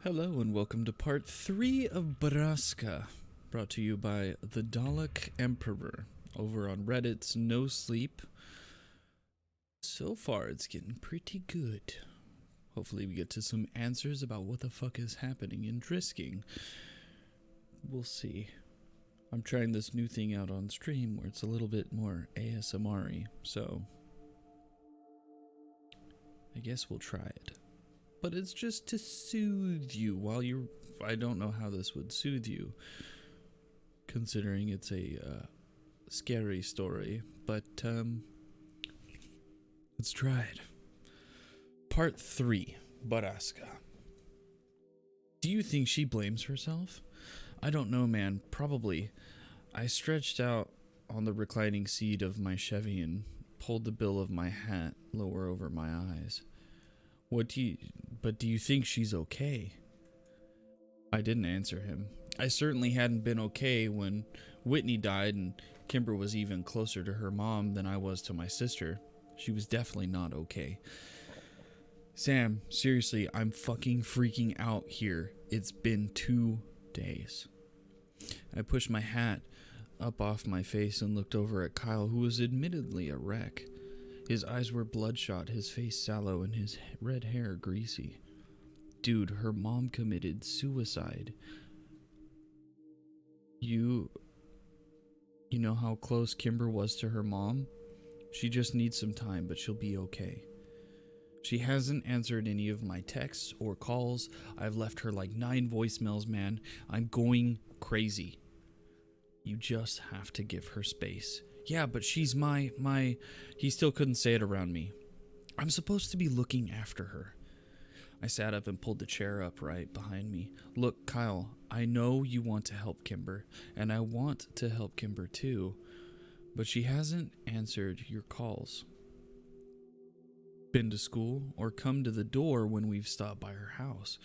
Hello and welcome to part 3 of Borrasca, brought to you by the Dalek Emperor over on Reddit's NoSleep. So far it's getting pretty good. Hopefully we get to some answers about what the fuck is happening in Drisking. We'll see. I'm trying this new thing out on stream where it's a little bit more ASMR-y, so I guess we'll try it. But it's just to soothe you while you're... I don't know how this would soothe you, considering it's a scary story, but let's try it. Part 3, Borrasca. Do you think she blames herself? I don't know, man. Probably. I stretched out on the reclining seat of my Chevy and pulled the bill of my hat lower over my eyes. But do you think she's okay? I didn't answer him. I certainly hadn't been okay when Whitney died, and Kimber was even closer to her mom than I was to my sister. She was definitely not okay. Sam, seriously, I'm fucking freaking out here. It's been 2 days. I pushed my hat up off my face and looked over at Kyle, who was admittedly a wreck. His eyes were bloodshot, his face sallow, and his red hair greasy. Dude, her mom committed suicide. You know how close Kimber was to her mom? She just needs some time, but she'll be okay. She hasn't answered any of my texts or calls. I've left her like 9 voicemails, man. I'm going crazy. You just have to give her space. Yeah, but she's my... He still couldn't say it around me. I'm supposed to be looking after her. I sat up and pulled the chair up right behind me. Look, Kyle, I know you want to help Kimber, and I want to help Kimber too, but she hasn't answered your calls. Been to school or come to the door when we've stopped by her house.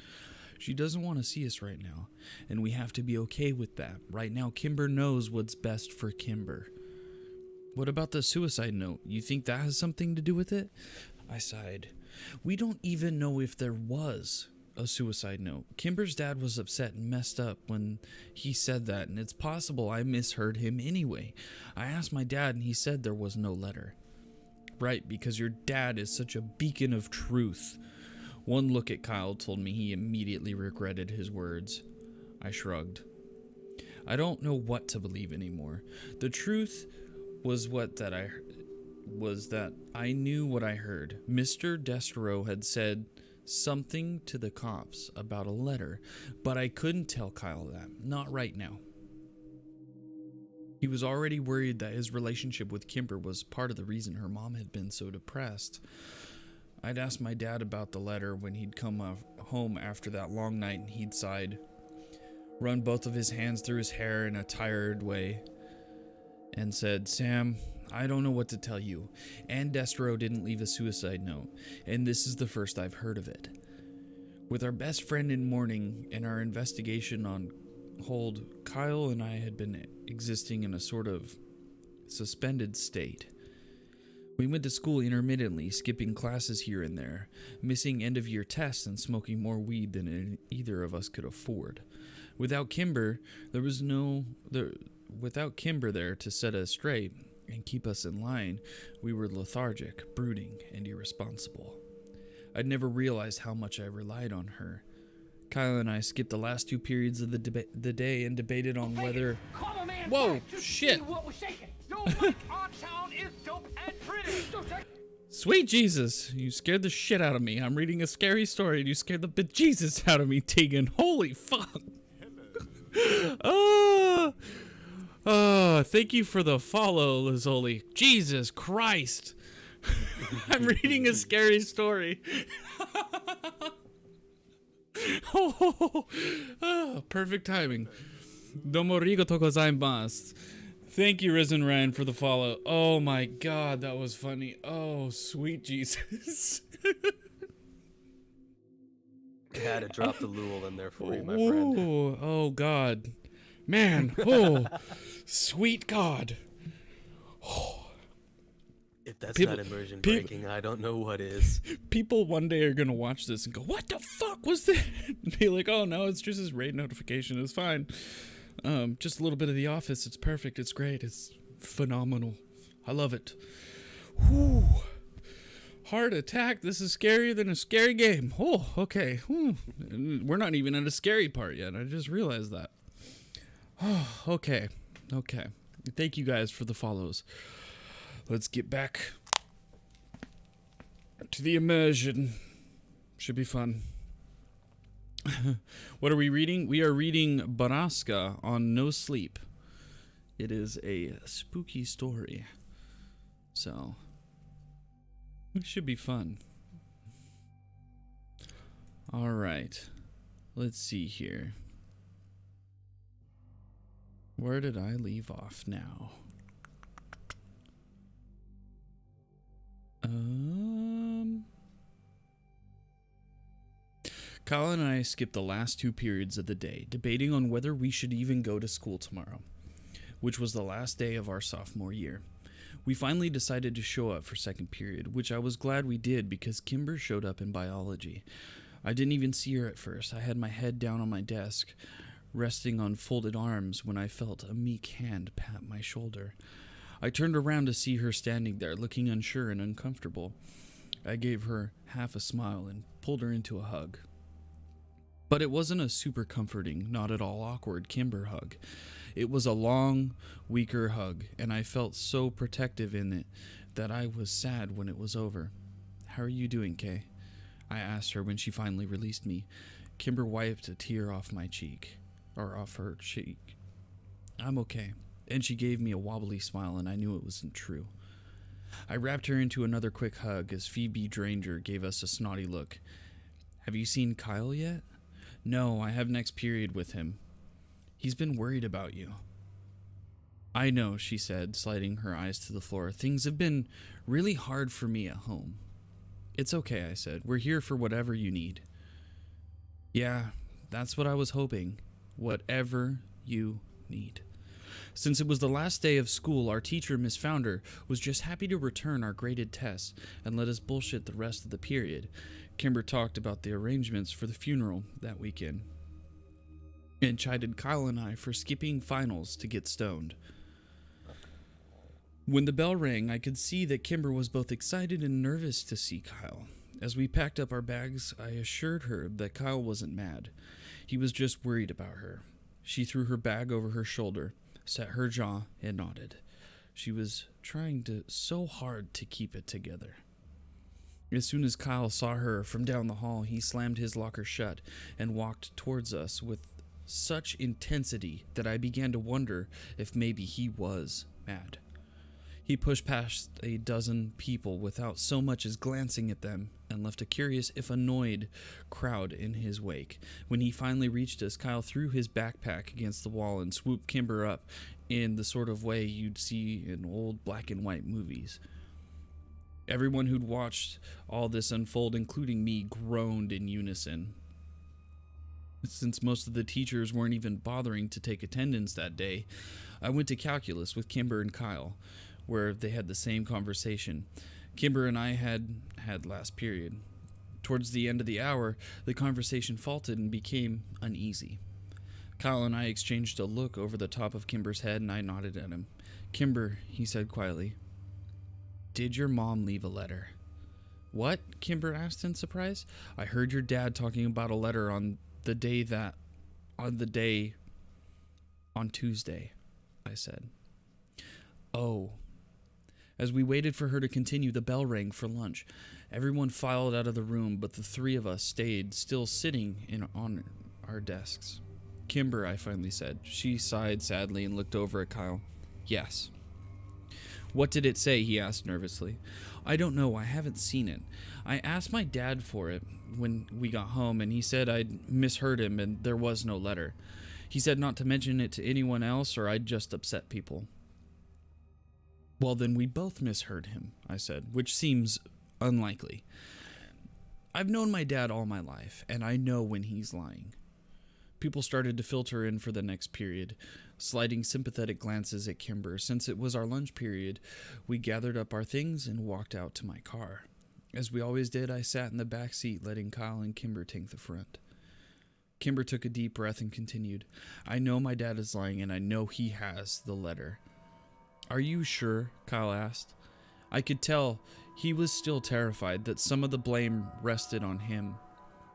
She doesn't want to see us right now, and we have to be okay with that. Right now, Kimber knows what's best for Kimber. What about the suicide note? You think that has something to do with it? I sighed. We don't even know if there was a suicide note. Kimber's dad was upset and messed up when he said that, and it's possible I misheard him anyway. I asked my dad, and he said there was no letter. Right, because your dad is such a beacon of truth. One look at Kyle told me he immediately regretted his words. I shrugged. I don't know what to believe anymore. The truth was that I knew what I heard. Mr. Destro had said something to the cops about a letter, but I couldn't tell Kyle that. Not right now. He was already worried that his relationship with Kimber was part of the reason her mom had been so depressed. I'd asked my dad about the letter when he'd come home after that long night, and he'd sighed, run both of his hands through his hair in a tired way, and said, Sam, I don't know what to tell you. Ann Destro didn't leave a suicide note, and this is the first I've heard of it. With our best friend in mourning and our investigation on hold, Kyle and I had been existing in a sort of suspended state. We went to school intermittently, skipping classes here and there, missing end-of-year tests and smoking more weed than either of us could afford. Without Kimber there to set us straight and keep us in line, we were lethargic, brooding, and irresponsible. I'd never realized how much I relied on her. Kyle and I skipped the last 2 periods of the day and debated on whether... Whoa, shit! Sweet Jesus, you scared the shit out of me. I'm reading a scary story and you scared the bejesus out of me, Tegan. Holy fuck! Thank you for the follow, Lazoli. Jesus Christ! I'm reading a scary story. Perfect timing. Domo arigatou gozaimasu. Thank you, Risen Ryan, for the follow. Oh my god, that was funny. Oh, sweet Jesus. I had to drop the Lul in there for you, my friend. Oh god. Man, oh, sweet God. If that's People, not immersion people, breaking, I don't know what is. people one day are gonna watch this and go, "What the fuck was that?" And be like, "Oh no, it's just his raid notification. It's fine. Just a little bit of The Office. It's perfect. It's great. It's phenomenal. I love it." Whew. Heart attack. This is scarier than a scary game. Oh, okay. We're not even at a scary part yet. I just realized that. Oh, okay. Thank you guys for the follows. Let's get back to the immersion. Should be fun. What are we reading? We are reading Borrasca on NoSleep. It is a spooky story. So, it should be fun. All right. Let's see here. Where did I leave off now? Kyle and I skipped the last 2 periods of the day, debating on whether we should even go to school tomorrow, which was the last day of our sophomore year. We finally decided to show up for second period, which I was glad we did because Kimber showed up in biology. I didn't even see her at first. I had my head down on my desk, resting on folded arms when I felt a meek hand pat my shoulder. I turned around to see her standing there, looking unsure and uncomfortable. I gave her half a smile and pulled her into a hug. But it wasn't a super comforting, not at all awkward Kimber hug. It was a long, weaker hug, and I felt so protective in it that I was sad when it was over. "How are you doing, Kay?" I asked her when she finally released me. Kimber wiped a tear off her cheek. "I'm okay." And she gave me a wobbly smile, and I knew it wasn't true. I wrapped her into another quick hug as Phoebe Dranger gave us a snotty look. "Have you seen Kyle yet?" "No, I have next period with him. He's been worried about you." "I know," she said, sliding her eyes to the floor. "Things have been really hard for me at home." "It's okay," I said. "We're here for whatever you need." "Yeah, that's what I was hoping. Whatever you need." Since it was the last day of school, our teacher, Miss Founder, was just happy to return our graded tests and let us bullshit the rest of the period. Kimber talked about the arrangements for the funeral that weekend and chided Kyle and I for skipping finals to get stoned. When the bell rang, I could see that Kimber was both excited and nervous to see Kyle. As we packed up our bags, I assured her that Kyle wasn't mad. He was just worried about her. She threw her bag over her shoulder, set her jaw, and nodded. She was trying so hard to keep it together. As soon as Kyle saw her from down the hall, he slammed his locker shut and walked towards us with such intensity that I began to wonder if maybe he was mad. He pushed past a dozen people without so much as glancing at them and left a curious, if annoyed, crowd in his wake. When he finally reached us, Kyle threw his backpack against the wall and swooped Kimber up in the sort of way you'd see in old black and white movies. Everyone who'd watched all this unfold, including me, groaned in unison. Since most of the teachers weren't even bothering to take attendance that day, I went to calculus with Kimber and Kyle, where they had the same conversation. Kimber and I had last period. Towards the end of the hour, the conversation faltered and became uneasy. Kyle and I exchanged a look over the top of Kimber's head, and I nodded at him. "Kimber," he said quietly, "did your mom leave a letter?" "What?" Kimber asked in surprise. "I heard your dad talking about a letter on Tuesday," I said. "Oh." As we waited for her to continue, the bell rang for lunch. Everyone filed out of the room, but the three of us stayed, still sitting on our desks. "Kimber," I finally said. She sighed sadly and looked over at Kyle. "Yes." "What did it say?" he asked nervously. "I don't know. I haven't seen it. I asked my dad for it when we got home, and he said I'd misheard him and there was no letter. He said not to mention it to anyone else or I'd just upset people." "Well, then we both misheard him," I said, "which seems unlikely. I've known my dad all my life, and I know when he's lying." People started to filter in for the next period, sliding sympathetic glances at Kimber. Since it was our lunch period, we gathered up our things and walked out to my car. As we always did, I sat in the back seat, letting Kyle and Kimber take the front. Kimber took a deep breath and continued, I know my dad is lying, and I know he has the letter. Are you sure? Kyle asked. I could tell he was still terrified that some of the blame rested on him.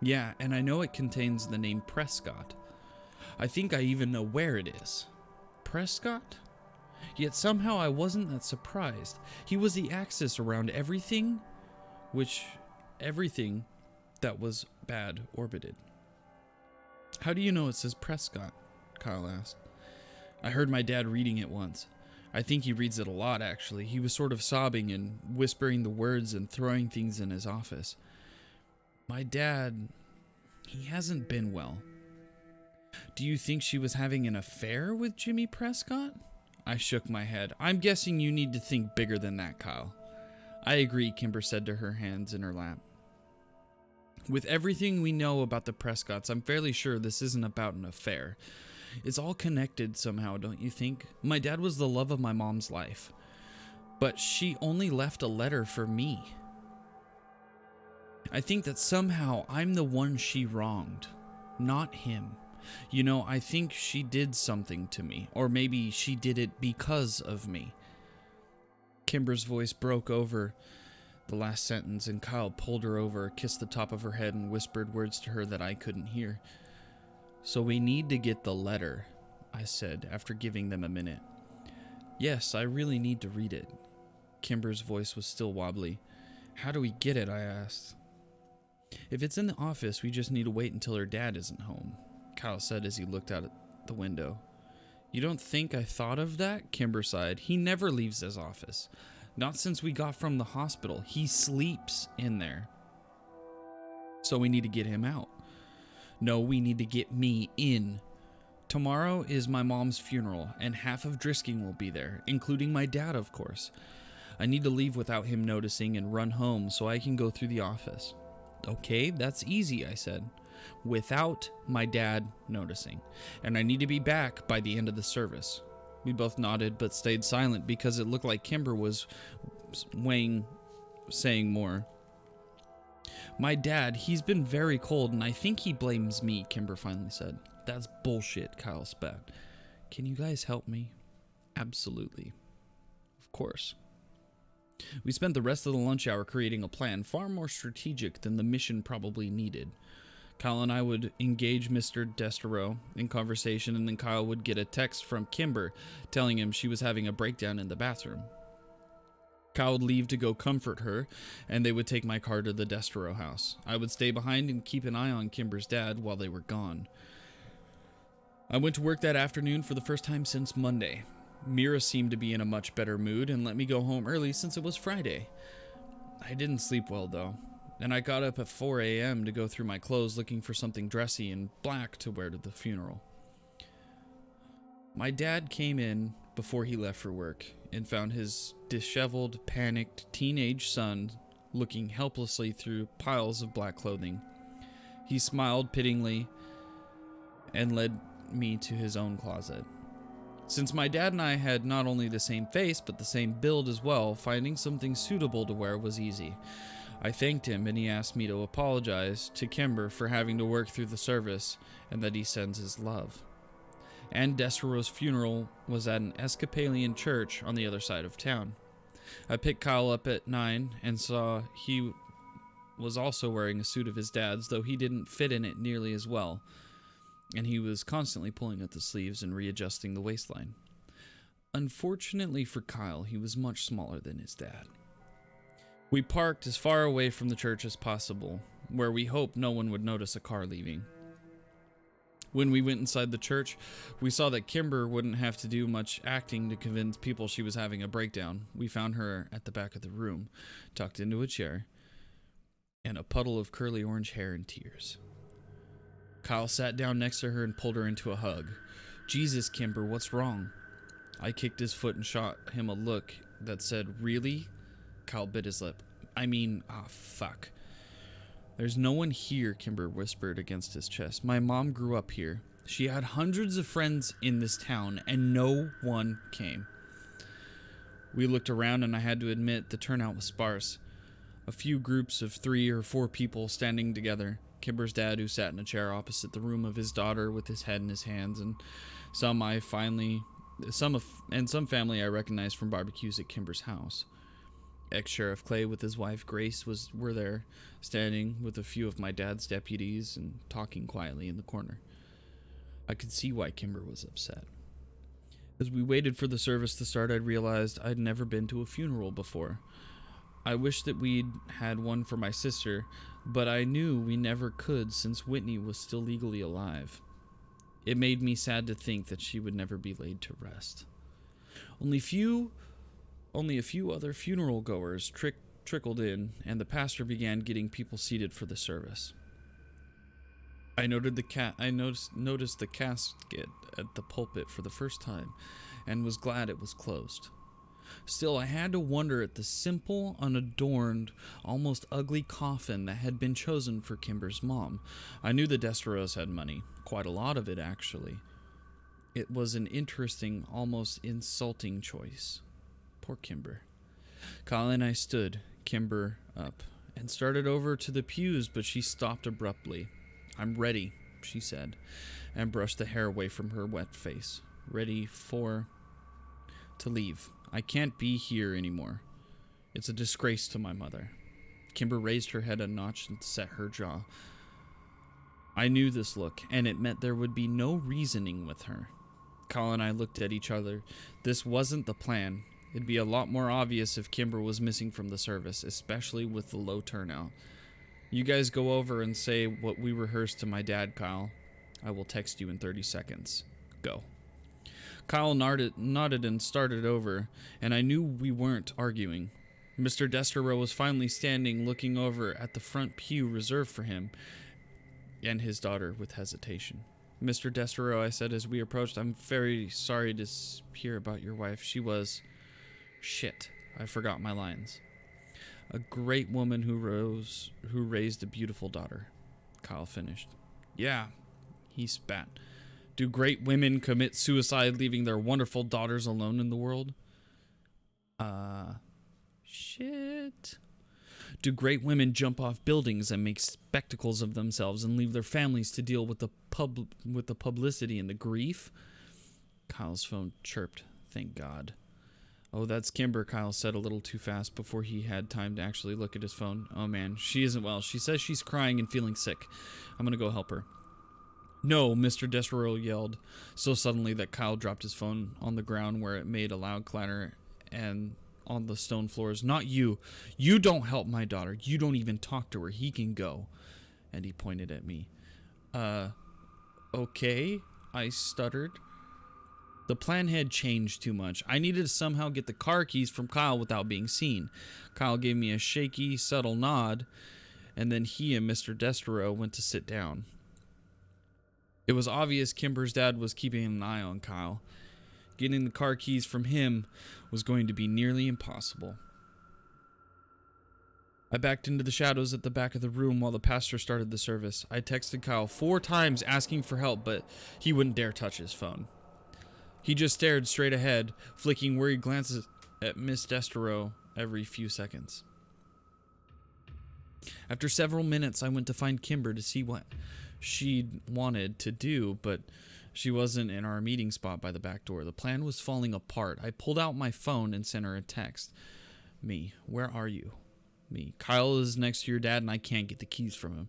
Yeah, and I know it contains the name Prescott. I think I even know where it is. Prescott? Yet somehow I wasn't that surprised. He was the axis around everything that was bad orbited. How do you know it says Prescott? Kyle asked. I heard my dad reading it once. I think he reads it a lot, actually. He was sort of sobbing and whispering the words and throwing things in his office. My dad, he hasn't been well. Do you think she was having an affair with Jimmy Prescott? I shook my head. I'm guessing you need to think bigger than that, Kyle. I agree, Kimber said to her hands in her lap. With everything we know about the Prescotts, I'm fairly sure this isn't about an affair. It's all connected somehow, don't you think? My dad was the love of my mom's life, but she only left a letter for me. I think that somehow I'm the one she wronged, not him. You know, I think she did something to me, or maybe she did it because of me. Kimber's voice broke over the last sentence, and Kyle pulled her over, kissed the top of her head, and whispered words to her that I couldn't hear. So we need to get the letter, I said, after giving them a minute. Yes, I really need to read it. Kimber's voice was still wobbly. How do we get it? I asked. If it's in the office, we just need to wait until her dad isn't home, Kyle said as he looked out at the window. You don't think I thought of that? Kimber sighed. He never leaves his office. Not since we got from the hospital. He sleeps in there. So we need to get him out. No, we need to get me in. Tomorrow is my mom's funeral, and half of Drisking will be there, including my dad, of course. I need to leave without him noticing and run home so I can go through the office. Okay, that's easy, I said. Without my dad noticing. And I need to be back by the end of the service. We both nodded but stayed silent because it looked like Kimber was saying more. My dad, he's been very cold and I think he blames me, Kimber finally said. That's bullshit, Kyle spat. Can you guys help me? Absolutely. Of course. We spent the rest of the lunch hour creating a plan far more strategic than the mission probably needed. Kyle and I would engage Mr. Destereau in conversation, and then Kyle would get a text from Kimber telling him she was having a breakdown in the bathroom. Kyle would leave to go comfort her, and they would take my car to the Destereau house. I would stay behind and keep an eye on Kimber's dad while they were gone. I went to work that afternoon for the first time since Monday. Mira seemed to be in a much better mood and let me go home early since it was Friday. I didn't sleep well, though. And I got up at 4 a.m. to go through my clothes looking for something dressy and black to wear to the funeral. My dad came in before he left for work and found his disheveled, panicked teenage son looking helplessly through piles of black clothing. He smiled pityingly and led me to his own closet. Since my dad and I had not only the same face but the same build as well, finding something suitable to wear was easy. I thanked him, and he asked me to apologize to Kimber for having to work through the service, and that he sends his love. And Destereau's funeral was at an Episcopalian church on the other side of town. I picked Kyle up at 9 and saw he was also wearing a suit of his dad's, though he didn't fit in it nearly as well, and he was constantly pulling at the sleeves and readjusting the waistline. Unfortunately for Kyle, he was much smaller than his dad. We parked as far away from the church as possible, where we hoped no one would notice a car leaving. When we went inside the church, we saw that Kimber wouldn't have to do much acting to convince people she was having a breakdown. We found her at the back of the room, tucked into a chair, and a puddle of curly orange hair and tears. Kyle sat down next to her and pulled her into a hug. Jesus, Kimber, what's wrong? I kicked his foot and shot him a look that said, really? Kyle bit his lip. Fuck. There's no one here, Kimber whispered against his chest. My mom grew up here. She had hundreds of friends in this town, and no one came. We looked around, and I had to admit the turnout was sparse. A few groups of 3 or 4 people standing together. Kimber's dad, who sat in a chair opposite the room of his daughter with his head in his hands, and some family I recognized from barbecues at Kimber's house. Ex-Sheriff Clay with his wife Grace were there, standing with a few of my dad's deputies and talking quietly in the corner. I could see why Kimber was upset. As we waited for the service to start, I realized I'd never been to a funeral before. I wished that we'd had one for my sister, but I knew we never could since Whitney was still legally alive. It made me sad to think that she would never be laid to rest. Only a few other funeral goers trickled in, and the pastor began getting people seated for the service. I noticed the casket at the pulpit for the first time, and was glad it was closed. Still, I had to wonder at the simple, unadorned, almost ugly coffin that had been chosen for Kimber's mom. I knew the Desteros had money, quite a lot of it actually. It was an interesting, almost insulting choice. Poor Kimber. Kyle and I stood, Kimber up, and started over to the pews, but she stopped abruptly. "I'm ready," she said, and brushed the hair away from her wet face. "Ready to leave. I can't be here anymore. It's a disgrace to my mother." Kimber raised her head a notch and set her jaw. I knew this look, and it meant there would be no reasoning with her. Kyle and I looked at each other. This wasn't the plan. It'd be a lot more obvious if Kimber was missing from the service, especially with the low turnout. "You guys go over and say what we rehearsed to my dad, Kyle. I will text you in 30 seconds. Go." Kyle nodded and started over, and I knew we weren't arguing. Mr. Destero was finally standing, looking over at the front pew reserved for him and his daughter with hesitation. "Mr. Destero," I said as we approached, "I'm very sorry to hear about your wife. She was..." Shit, I forgot my lines. "A great woman who raised a beautiful daughter," Kyle finished. "Yeah," he spat. "Do great women commit suicide, leaving their wonderful daughters alone in the world?" Shit. "Do great women jump off buildings and make spectacles of themselves and leave their families to deal with the publicity and the grief?" Kyle's phone chirped. Thank God. "Oh, that's Kimber," Kyle said a little too fast before he had time to actually look at his phone. "Oh man, she isn't well. She says she's crying and feeling sick. I'm gonna go help her." "No," Mr. Despereaux yelled, so suddenly that Kyle dropped his phone on the ground where it made a loud clatter and on the stone floors. "Not you. You don't help my daughter. You don't even talk to her. He can go." And he pointed at me. Okay," I stuttered. The plan had changed too much. I needed to somehow get the car keys from Kyle without being seen. Kyle gave me a shaky, subtle nod, and then he and Mr. Destero went to sit down. It was obvious Kimber's dad was keeping an eye on Kyle. Getting the car keys from him was going to be nearly impossible. I backed into the shadows at the back of the room while the pastor started the service. I texted Kyle 4 times asking for help, but he wouldn't dare touch his phone. He just stared straight ahead, flicking worried glances at Miss Destero every few seconds. After several minutes, I went to find Kimber to see what she'd wanted to do, but she wasn't in our meeting spot by the back door. The plan was falling apart. I pulled out my phone and sent her a text. "Me, where are you?" "Me, Kyle is next to your dad and I can't get the keys from him."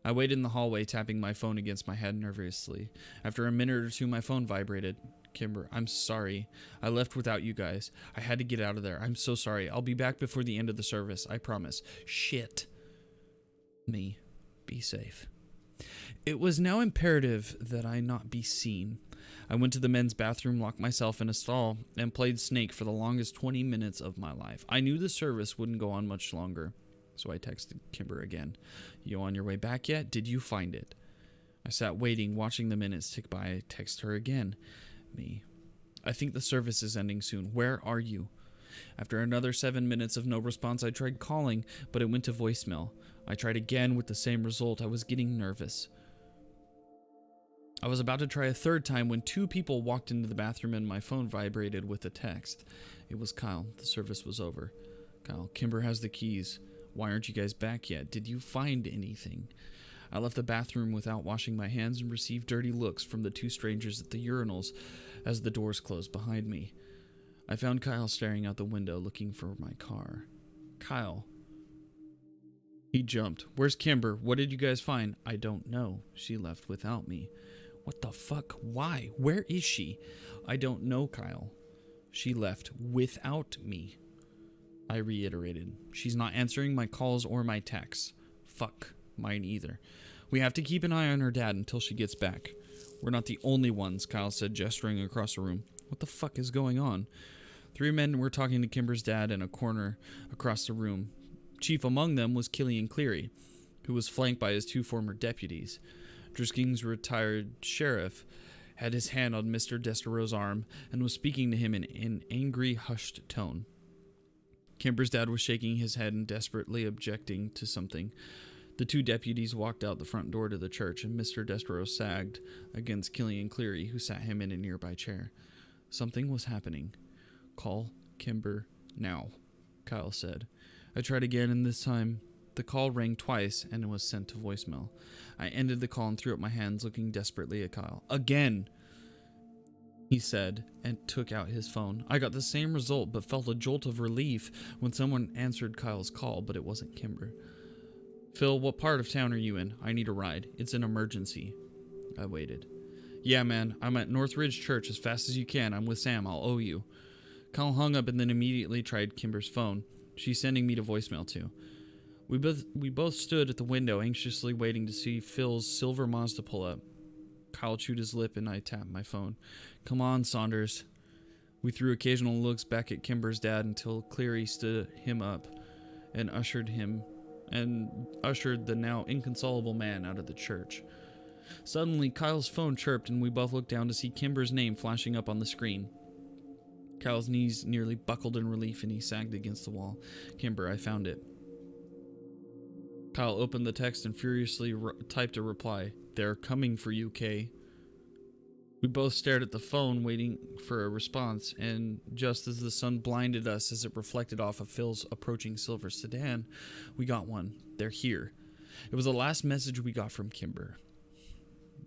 I waited in the hallway, tapping my phone against my head nervously. After a minute or two, my phone vibrated. "Kimber, I'm sorry. I left without you guys. I had to get out of there. I'm so sorry. I'll be back before the end of the service. I promise." "Shit." "Me, be safe." It was now imperative that I not be seen. I went to the men's bathroom, locked myself in a stall, and played Snake for the longest 20 minutes of my life. I knew the service wouldn't go on much longer, so I texted Kimber again. "You on your way back yet? Did you find it?" I sat waiting, watching the minutes tick by. I texted her again. "Me, I think the service is ending soon. Where are you?" After another 7 minutes of no response, I tried calling, but it went to voicemail. I tried again with the same result. I was getting nervous. I was about to try a third time when two people walked into the bathroom and my phone vibrated with a text. It was Kyle. The service was over. Kyle, Kimber has the keys. Why aren't you guys back yet? Did you find anything? I left the bathroom without washing my hands and received dirty looks from the two strangers at the urinals as the doors closed behind me. I found Kyle staring out the window looking for my car. Kyle. He jumped. Where's Kimber? What did you guys find? I don't know. She left without me. What the fuck? Why? Where is she? I don't know, Kyle. She left without me. I reiterated. She's not answering my calls or my texts. Fuck. Mine either. We have to keep an eye on her dad until she gets back. We're not the only ones, Kyle said, gesturing across the room. What the fuck is going on? 3 men were talking to Kimber's dad in a corner across the room. Chief among them was Killian Cleary, who was flanked by his 2 former deputies. Driskin's retired sheriff had his hand on Mr. Destero's arm and was speaking to him in an angry, hushed tone. Kimber's dad was shaking his head and desperately objecting to something. The 2 deputies walked out the front door to the church, and Mr. Destero sagged against Killian Cleary, who sat him in a nearby chair. Something was happening. Call Kimber now, Kyle said. I tried again, and this time the call rang twice and it was sent to voicemail. I ended the call and threw up my hands, looking desperately at Kyle. Again, he said, and took out his phone. I got the same result, but felt a jolt of relief when someone answered Kyle's call, but it wasn't Kimber. Phil, what part of town are you in? I need a ride. It's an emergency. I waited. Yeah, man, I'm at Northridge Church as fast as you can. I'm with Sam. I'll owe you. Kyle hung up and then immediately tried Kimber's phone. She's sending me to voicemail too. We both stood at the window, anxiously waiting to see Phil's silver Mazda pull up. Kyle chewed his lip and I tapped my phone. Come on, Saunders. We threw occasional looks back at Kimber's dad until Cleary stood him up and ushered the now inconsolable man out of the church. Suddenly, Kyle's phone chirped and we both looked down to see Kimber's name flashing up on the screen. Kyle's knees nearly buckled in relief and he sagged against the wall. Kimber, I found it. Kyle opened the text and furiously typed a reply. They're coming for you, Kay. We both stared at the phone, waiting for a response, and just as the sun blinded us as it reflected off of Phil's approaching silver sedan, we got one. They're here. It was the last message we got from Kimber.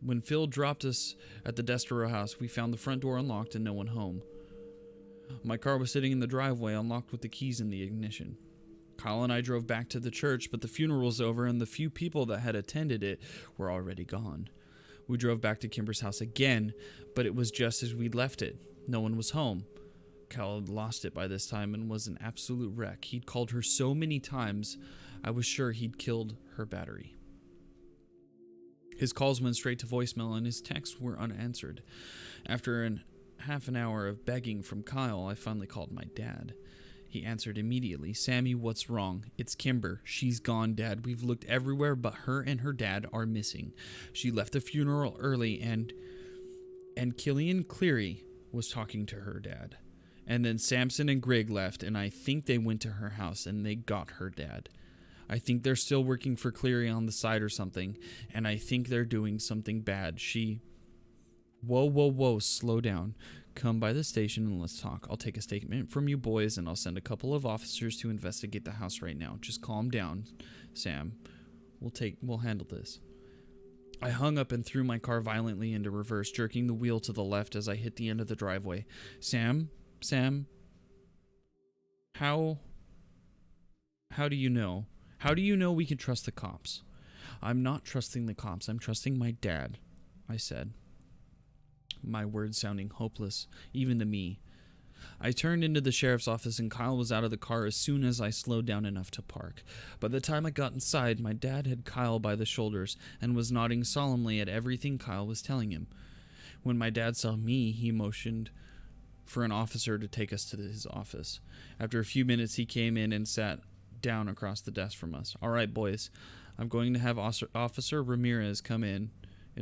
When Phil dropped us at the Destero house, we found the front door unlocked and no one home. My car was sitting in the driveway, unlocked with the keys in the ignition. Kyle and I drove back to the church, but the funeral was over and the few people that had attended it were already gone. We drove back to Kimber's house again, but it was just as we'd left it. No one was home. Kyle had lost it by this time and was an absolute wreck. He'd called her so many times, I was sure he'd killed her battery. His calls went straight to voicemail and his texts were unanswered. After half an hour of begging from Kyle, I finally called my dad. He answered immediately. Sammy, what's wrong? It's Kimber. She's gone, Dad. We've looked everywhere, but her and her dad are missing. She left the funeral early and Killian Cleary was talking to her dad. And then Samson and Greg left, and I think they went to her house and they got her dad. I think they're still working for Cleary on the side or something, and I think they're doing something bad. Whoa, slow down. Come by the station and let's talk. I'll take a statement from you boys and I'll send a couple of officers to investigate the house right now. Just calm down, Sam. We'll handle this. I hung up and threw my car violently into reverse, jerking the wheel to the left as I hit the end of the driveway. Sam, how do you know? How do you know we can trust the cops? I'm not trusting the cops. I'm trusting my dad, I said. My words sounding hopeless, even to me. I turned into the sheriff's office and Kyle was out of the car as soon as I slowed down enough to park. By the time I got inside, my dad had Kyle by the shoulders and was nodding solemnly at everything Kyle was telling him. When my dad saw me, he motioned for an officer to take us to his office. After a few minutes, he came in and sat down across the desk from us. All right, boys, I'm going to have Officer Ramirez come in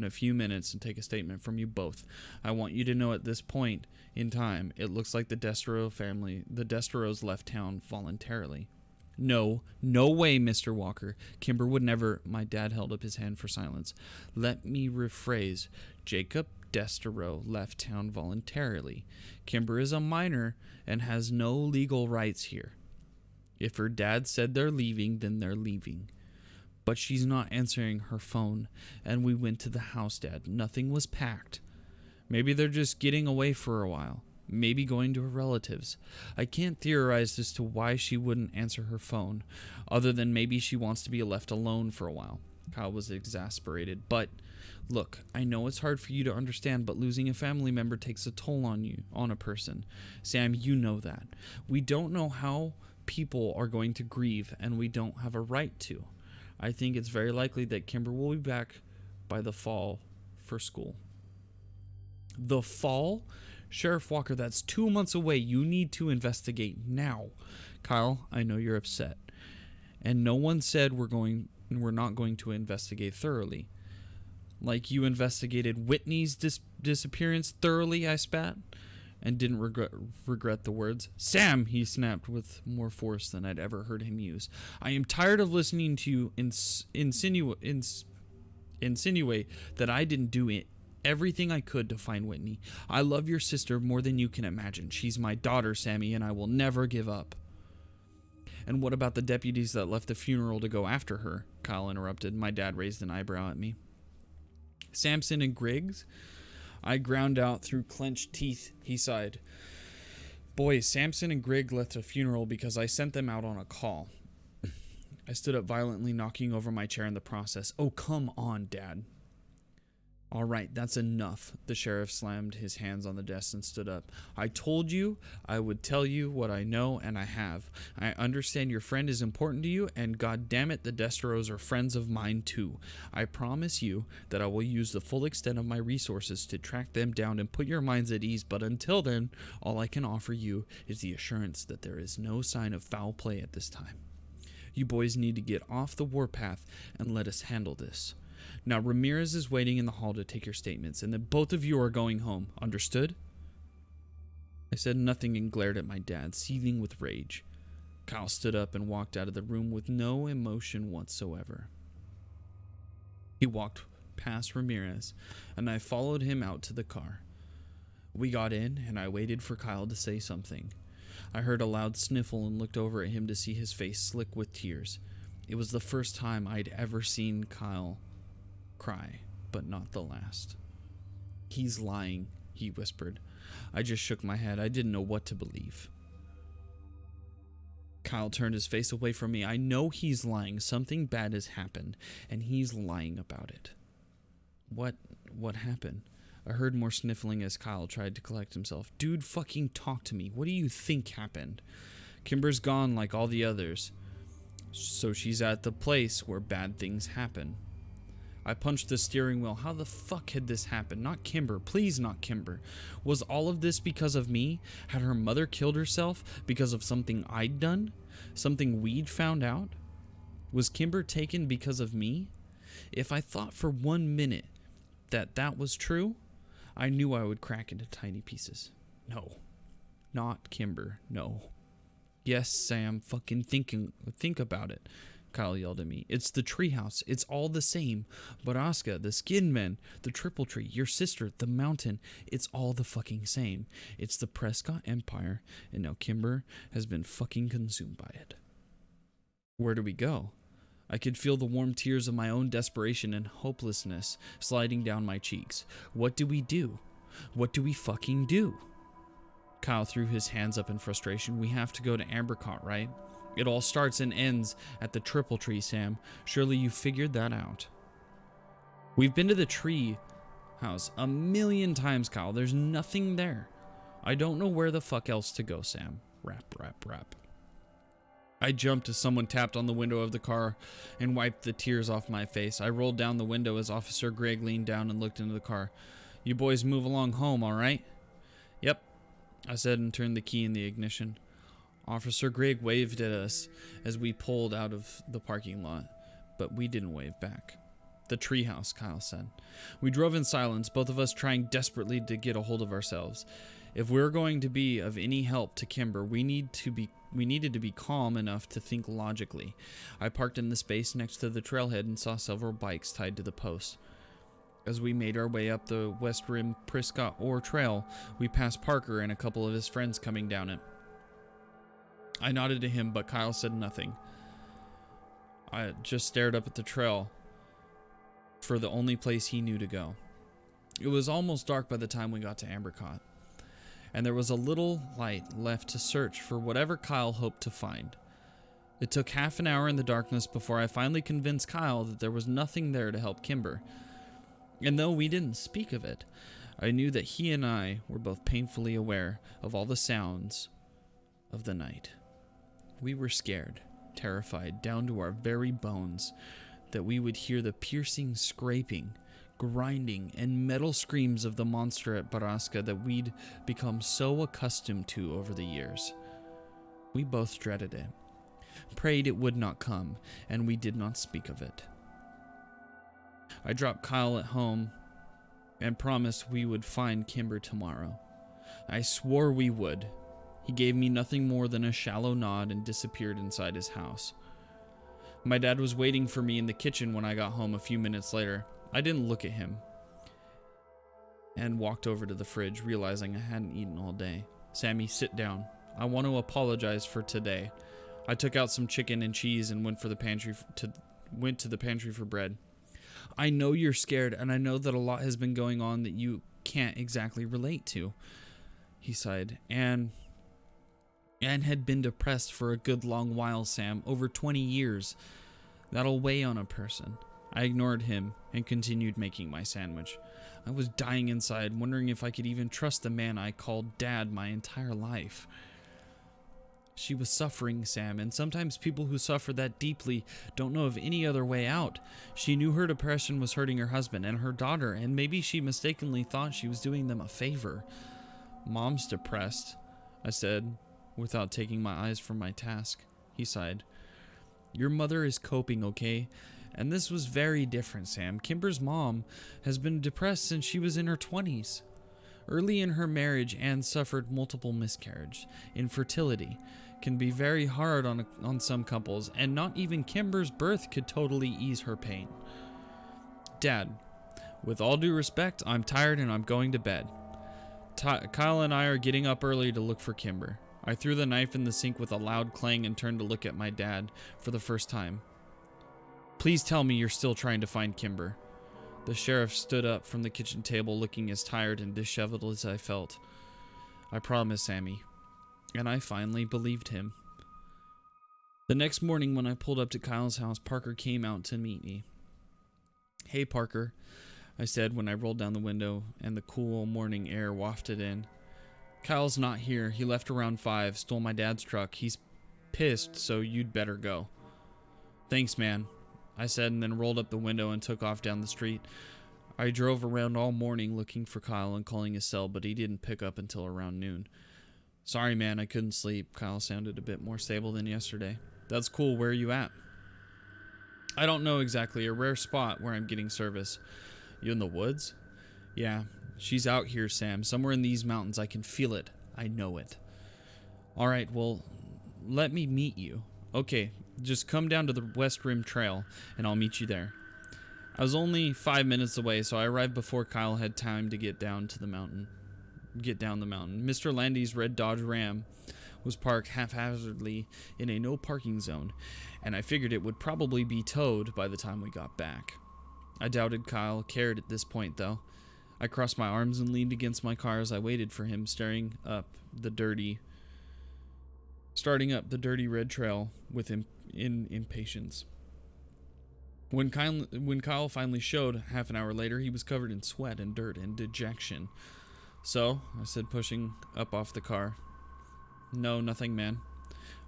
a few minutes and take a statement from you both. I want you to know at this point in time, it looks like the Desteros left town voluntarily. No, no way, Mr. Walker. Kimber would never. My dad held up his hand for silence. Let me rephrase. Jacob Destereau left town voluntarily. Kimber is a minor and has no legal rights here. If her dad said they're leaving, then they're leaving. But she's not answering her phone, and we went to the house, Dad. Nothing was packed. Maybe they're just getting away for a while. Maybe going to her relatives. I can't theorize as to why she wouldn't answer her phone, other than maybe she wants to be left alone for a while. Kyle was exasperated. But, look, I know it's hard for you to understand, but losing a family member takes a toll on you, on a person. Sam, you know that. We don't know how people are going to grieve, and we don't have a right to. I think it's very likely that Kimber will be back by the fall for school. The fall? Sheriff Walker, that's 2 months away. You need to investigate now. Kyle, I know you're upset. And no one said we're not going to investigate thoroughly. Like you investigated Whitney's disappearance thoroughly, I spat, and didn't regret the words. Sam, he snapped with more force than I'd ever heard him use. I am tired of listening to you insinuate that I didn't do it. Everything I could to find Whitney. I love your sister more than you can imagine. She's my daughter, Sammy, and I will never give up. And what about the deputies that left the funeral to go after her? Kyle interrupted. My dad raised an eyebrow at me. Sampson and Griggs? I ground out through clenched teeth. He sighed. Boys, Sampson and Griggs left a funeral because I sent them out on a call. I stood up violently, knocking over my chair in the process. Oh, come on, Dad. All right, that's enough. The sheriff slammed his hands on the desk and stood up. I told you I would tell you what I know, and I have. I understand your friend is important to you, and God damn it, the Destereaus are friends of mine too. I promise you that I will use the full extent of my resources to track them down and put your minds at ease, but until then, all I can offer you is the assurance that there is no sign of foul play at this time. You boys need to get off the warpath and let us handle this. Now, Ramirez is waiting in the hall to take your statements, and then both of you are going home. Understood? I said nothing and glared at my dad, seething with rage. Kyle stood up and walked out of the room with no emotion whatsoever. He walked past Ramirez, and I followed him out to the car. We got in, and I waited for Kyle to say something. I heard a loud sniffle and looked over at him to see his face slick with tears. It was the first time I'd ever seen Kyle cry, but not the last. He's lying, he whispered. I just shook my head. I didn't know what to believe. Kyle turned his face away from me. I know he's lying. Something bad has happened, and he's lying about it. What happened? I heard more sniffling as Kyle tried to collect himself. Dude, fucking talk to me. What do you think happened? Kimber's gone like all the others. So she's at the place where bad things happen. I punched the steering wheel. How the fuck had this happened? Not Kimber. Please, not Kimber. Was all of this because of me? Had her mother killed herself because of something I'd done? Something we'd found out? Was Kimber taken because of me? If I thought for 1 minute that was true, I knew I would crack into tiny pieces. No. Not Kimber. No. Yes, Sam, fucking think about it. Kyle yelled at me. It's the treehouse. It's all the same. Borrasca, the skin men, the triple tree, your sister, the mountain. It's all the fucking same. It's the Prescott Empire, and now Kimber has been fucking consumed by it. Where do we go? I could feel the warm tears of my own desperation and hopelessness sliding down my cheeks. What do we do? What do we fucking do? Kyle threw his hands up in frustration. We have to go to Ambercott, right? It all starts and ends at the triple tree, Sam. Surely you figured that out. We've been to the tree house 1,000,000 times, Kyle. There's nothing there. I don't know where the fuck else to go, Sam. Rap, rap, rap. I jumped as someone tapped on the window of the car and wiped the tears off my face. I rolled down the window as Officer Gregg leaned down and looked into the car. You boys move along home, all right? Yep, I said and turned the key in the ignition. Officer Gregg waved at us as we pulled out of the parking lot, but we didn't wave back. The treehouse, Kyle said. We drove in silence, both of us trying desperately to get a hold of ourselves. If we're going to be of any help to Kimber, we needed to be calm enough to think logically. I parked in the space next to the trailhead and saw several bikes tied to the post. As we made our way up the West Rim Prescott Ore Trail, we passed Parker and a couple of his friends coming down it. I nodded to him, but Kyle said nothing. I just stared up at the trail for the only place he knew to go. It was almost dark by the time we got to Ambercott, and there was a little light left to search for whatever Kyle hoped to find. It took half an hour in the darkness before I finally convinced Kyle that there was nothing there to help Kimber. And though we didn't speak of it, I knew that he and I were both painfully aware of all the sounds of the night. We were scared, terrified, down to our very bones, that we would hear the piercing scraping, grinding, and metal screams of the monster at Borrasca that we'd become so accustomed to over the years. We both dreaded it, prayed it would not come, and we did not speak of it. I dropped Kyle at home and promised we would find Kimber tomorrow. I swore we would. He gave me nothing more than a shallow nod and disappeared inside his house. My dad was waiting for me in the kitchen when I got home a few minutes later. I didn't look at him and walked over to the fridge, realizing I hadn't eaten all day. Sammy, sit down. I want to apologize for today. I took out some chicken and cheese and went to the pantry for bread. I know you're scared, and I know that a lot has been going on that you can't exactly relate to, he sighed. Anne had been depressed for a good long while, Sam, over 20 years. That'll weigh on a person. I ignored him and continued making my sandwich. I was dying inside, wondering if I could even trust the man I called Dad my entire life. She was suffering, Sam, and sometimes people who suffer that deeply don't know of any other way out. She knew her depression was hurting her husband and her daughter, and maybe she mistakenly thought she was doing them a favor. Mom's depressed, I said, without taking my eyes from my task. He sighed. Your mother is coping, okay? And this was very different, Sam. Kimber's mom has been depressed since she was in her 20s. Early in her marriage, Anne suffered multiple miscarriages. Infertility can be very hard on some couples, and not even Kimber's birth could totally ease her pain. Dad, with all due respect, I'm tired and I'm going to bed. Kyle and I are getting up early to look for Kimber. I threw the knife in the sink with a loud clang and turned to look at my dad for the first time. Please tell me you're still trying to find Kimber. The sheriff stood up from the kitchen table looking as tired and disheveled as I felt. I promise, Sammy. And I finally believed him. The next morning when I pulled up to Kyle's house, Parker came out to meet me. Hey, Parker, I said when I rolled down the window and the cool morning air wafted in. Kyle's not here. He left around 5, stole my dad's truck. He's pissed, so you'd better go. Thanks, man, I said, and then rolled up the window and took off down the street. I drove around all morning looking for Kyle and calling his cell, but he didn't pick up until around noon. Sorry, man, I couldn't sleep. Kyle sounded a bit more stable than yesterday. That's cool. Where are you at? I don't know exactly. A rare spot where I'm getting service. You in the woods? Yeah, she's out here, Sam. Somewhere in these mountains. I can feel it. I know it. All right, well, let me meet you. Okay, just come down to the West Rim Trail, and I'll meet you there. I was only 5 minutes away, so I arrived before Kyle had time to get down the mountain. Mr. Landy's red Dodge Ram was parked haphazardly in a no parking zone, and I figured it would probably be towed by the time we got back. I doubted Kyle cared at this point, though. I crossed my arms and leaned against my car as I waited for him, starting up the dirty red trail with impatience. When Kyle finally showed half an hour later, he was covered in sweat and dirt and dejection. So, I said, pushing up off the car. No, nothing, man.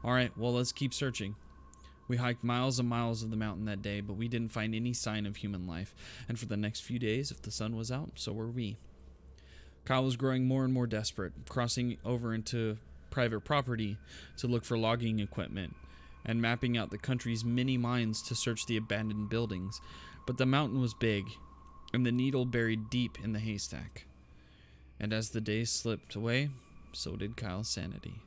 All right, well, let's keep searching. We hiked miles and miles of the mountain that day, but we didn't find any sign of human life. And for the next few days, if the sun was out, so were we. Kyle was growing more and more desperate, crossing over into private property to look for logging equipment and mapping out the country's many mines to search the abandoned buildings. But the mountain was big, and the needle buried deep in the haystack. And as the days slipped away, so did Kyle's sanity.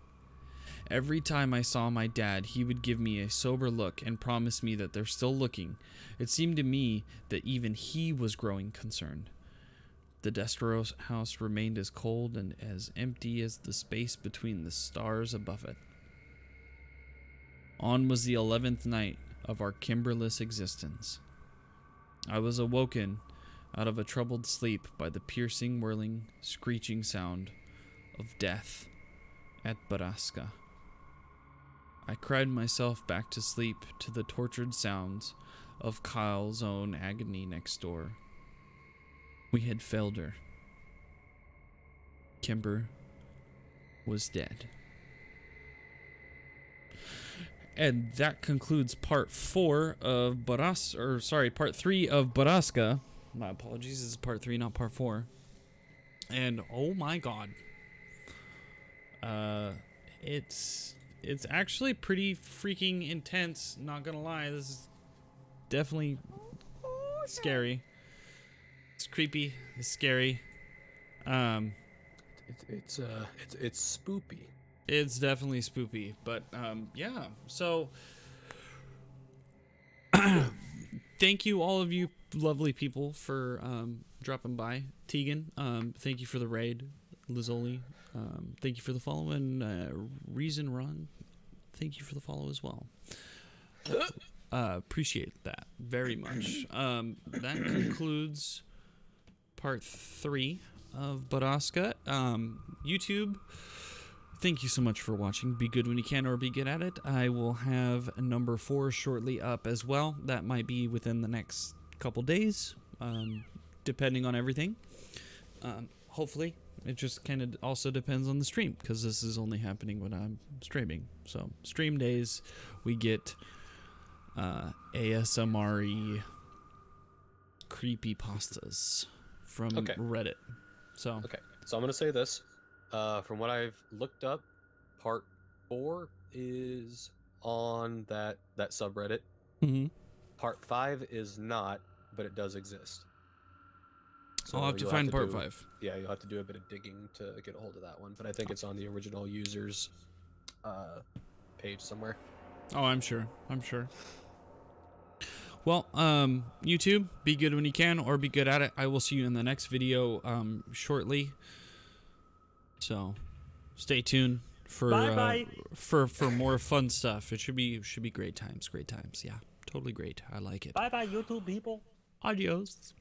Every time I saw my dad, he would give me a sober look and promise me that they're still looking. It seemed to me that even he was growing concerned. The Destro house remained as cold and as empty as the space between the stars above it. On was the 11th night of our Kimberless existence. I was awoken out of a troubled sleep by the piercing, whirling, screeching sound of death at Borrasca. I cried myself back to sleep to the tortured sounds of Kyle's own agony next door. We had failed her. Kimber was dead. And that concludes part 4 of part 3 of Borrasca. My apologies, this is part 3, not part 4. And oh my god. It's actually pretty freaking intense, not gonna lie. This is definitely scary. It's creepy, it's scary. It's spoopy. It's definitely spoopy, but yeah. So thank you all of you lovely people for dropping by. Tegan, thank you for the raid. Lizoli, thank you for the follow, and Reason Run, thank you for the follow as well. Appreciate that very much. That concludes part 3 of Borrasca. YouTube, thank you so much for watching. Be good when you can, or be good at it. I will have number 4 shortly up as well. That might be within the next couple days, depending on everything. Hopefully. It just kind of also depends on the stream, because this is only happening when I'm streaming. So stream days, we get ASMR-y creepypastas from Reddit. So so I'm gonna say this. From what I've looked up, part 4 is on that subreddit. Mm-hmm. Part 5 is not, but it does exist. So I'll have to find part 5. Yeah, you'll have to do a bit of digging to get a hold of that one, but I think it's on the original user's page somewhere. Oh, I'm sure. Well, YouTube, be good when you can, or be good at it. I will see you in the next video shortly. So stay tuned for for more fun stuff. It should be great times. Yeah, totally great. I like it. Bye bye, YouTube people. Adios.